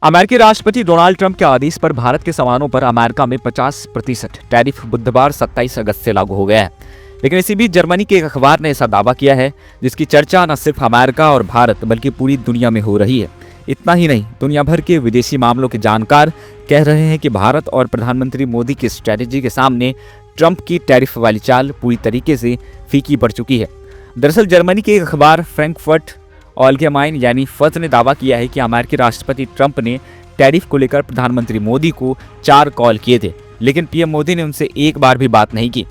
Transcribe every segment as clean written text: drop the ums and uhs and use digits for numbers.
अमेरिकी राष्ट्रपति Donald Trump के आदेश पर भारत के सामानों पर अमेरिका में 50% टैरिफ बुधवार 27 अगस्त से लागू हो गया है। लेकिन इसी बीच जर्मनी के एक अखबार ने ऐसा दावा किया है जिसकी चर्चा न सिर्फ अमेरिका और भारत बल्कि पूरी दुनिया में हो रही है। इतना ही नहीं, दुनिया भर के विदेशी मामलों के जानकार कह रहे हैं कि भारत और प्रधानमंत्री मोदी की स्ट्रैटेजी के सामने ट्रंप की टैरिफ वाली चाल पूरी तरीके से फीकी पड़ चुकी है। दरअसल जर्मनी के एक अखबार फ्रैंकफर्ट ऑलगेमाइन यानी फज ने दावा किया है कि अमेरिकी राष्ट्रपति ट्रंप ने टैरिफ को लेकर प्रधानमंत्री मोदी को 4 कॉल किए थे, लेकिन पीएम मोदी ने उनसे एक बार भी बात नहीं की।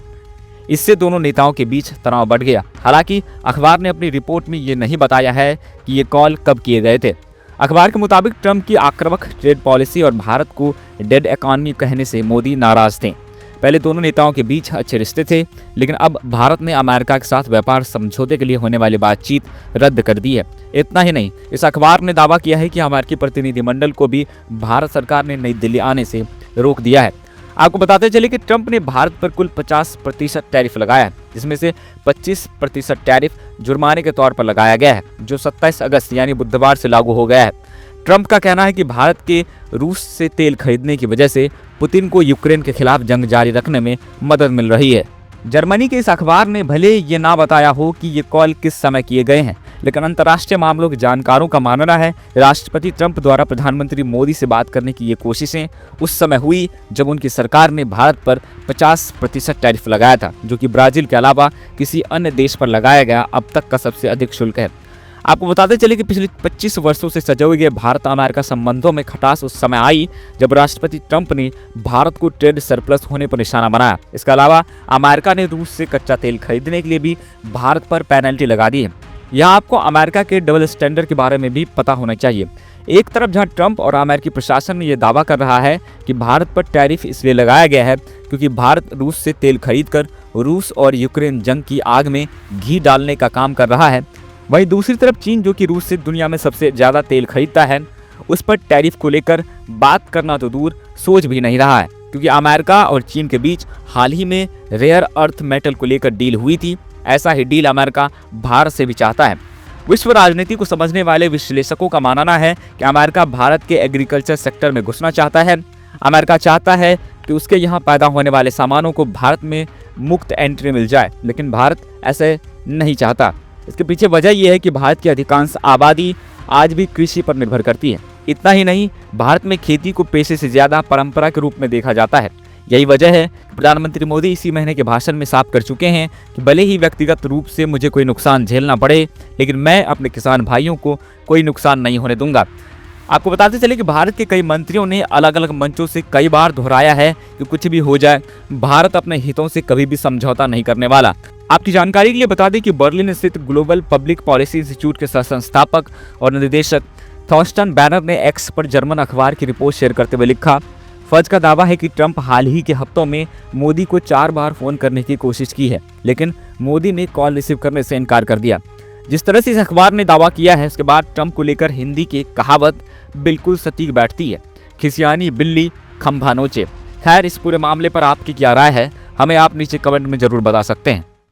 इससे दोनों नेताओं के बीच तनाव बढ़ गया। हालांकि अखबार ने अपनी रिपोर्ट में ये नहीं बताया है कि ये कॉल कब किए गए थे। अखबार के मुताबिक ट्रंप की आक्रामक ट्रेड पॉलिसी और भारत को डेड इकॉनमी कहने से मोदी नाराज थे। पहले दोनों नेताओं के बीच अच्छे रिश्ते थे, लेकिन अब भारत ने अमेरिका के साथ व्यापार समझौते के लिए होने वाली बातचीत रद्द कर दी है। इतना ही नहीं, इस अखबार ने दावा किया है कि अमेरिकी प्रतिनिधिमंडल को भी भारत सरकार ने नई दिल्ली आने से रोक दिया है। आपको बताते चले कि ट्रंप ने भारत पर कुल 50% टैरिफ लगाया है, जिसमें से 25% टैरिफ जुर्माने के तौर पर लगाया गया है, जो 27 अगस्त यानी बुधवार से लागू हो गया है। ट्रंप का कहना है कि भारत के रूस से तेल खरीदने की वजह से पुतिन को यूक्रेन के खिलाफ जंग जारी रखने में मदद मिल रही है। जर्मनी के इस अखबार ने भले ये ना बताया हो कि ये कॉल किस समय किए गए हैं, लेकिन अंतर्राष्ट्रीय मामलों के जानकारों का मानना है राष्ट्रपति ट्रंप द्वारा प्रधानमंत्री मोदी से बात करने की ये कोशिशें उस समय हुई जब उनकी सरकार ने भारत पर 50% टैरिफ लगाया था, जो कि ब्राजील के अलावा किसी अन्य देश पर लगाया गया अब तक का सबसे अधिक शुल्क है। आपको बताते चले कि पिछले 25 वर्षों से सजे हुए भारत अमेरिका संबंधों में खटास उस समय आई जब राष्ट्रपति ट्रंप ने भारत को ट्रेड सरप्लस होने पर निशाना बनाया। इसके अलावा अमेरिका ने रूस से कच्चा तेल खरीदने के लिए भी भारत पर पेनल्टी लगा दी है। यहाँ आपको अमेरिका के डबल स्टैंडर्ड के बारे में भी पता होना चाहिए। एक तरफ जहाँ ट्रंप और अमेरिकी प्रशासन ये दावा कर रहा है कि भारत पर टैरिफ इसलिए लगाया गया है क्योंकि भारत रूस से तेल खरीदकर रूस और यूक्रेन जंग की आग में घी डालने का काम कर रहा है, वहीं दूसरी तरफ चीन, जो कि रूस से दुनिया में सबसे ज्यादा तेल खरीदता है, उस पर टैरिफ को लेकर बात करना तो दूर सोच भी नहीं रहा है, क्योंकि अमेरिका और चीन के बीच हाल ही में रेयर अर्थ मेटल को लेकर डील हुई थी। ऐसा ही डील अमेरिका भारत से भी चाहता है। विश्व राजनीति को समझने वाले विश्लेषकों का मानना है कि अमेरिका भारत के एग्रीकल्चर सेक्टर में घुसना चाहता है। अमेरिका चाहता है कि उसके यहाँ पैदा होने वाले सामानों को भारत में मुक्त एंट्री मिल जाए, लेकिन भारत ऐसे नहीं चाहता। इसके पीछे वजह यह है कि भारत की अधिकांश आबादी आज भी कृषि पर निर्भर करती है। इतना ही नहीं, भारत में खेती को पेशे से ज्यादा परंपरा के रूप में देखा जाता है। यही वजह है प्रधानमंत्री मोदी इसी महीने के भाषण में साफ कर चुके हैं कि भले ही व्यक्तिगत रूप से मुझे कोई नुकसान झेलना पड़े, लेकिन मैं अपने किसान भाइयों को कोई नुकसान नहीं होने दूंगा। आपको बताते चले कि भारत के कई मंत्रियों ने अलग अलग मंचों से कई बार दोहराया है कि कुछ भी हो जाए, भारत अपने हितों से कभी भी समझौता नहीं करने वाला। आपकी जानकारी के लिए बता दें कि बर्लिन स्थित ग्लोबल पब्लिक पॉलिसी इंस्टीट्यूट के संस्थापक और निदेशक थॉर्स्टन बैनर ने एक्स पर जर्मन अखबार की रिपोर्ट शेयर करते हुए लिखा, फज का दावा है कि ट्रंप हाल ही के हफ्तों में मोदी को 4 बार फोन करने की कोशिश की है, लेकिन मोदी ने कॉल रिसीव करने से इनकार कर दिया। जिस तरह से इस अखबार ने दावा किया है, उसके बाद ट्रंप को लेकर हिंदी की कहावत बिल्कुल सटीक बैठती है, खिसियानी बिल्ली खंभा नोचे। खैर, इस पूरे मामले पर आपकी क्या राय है, हमें आप नीचे कमेंट में जरूर बता सकते हैं।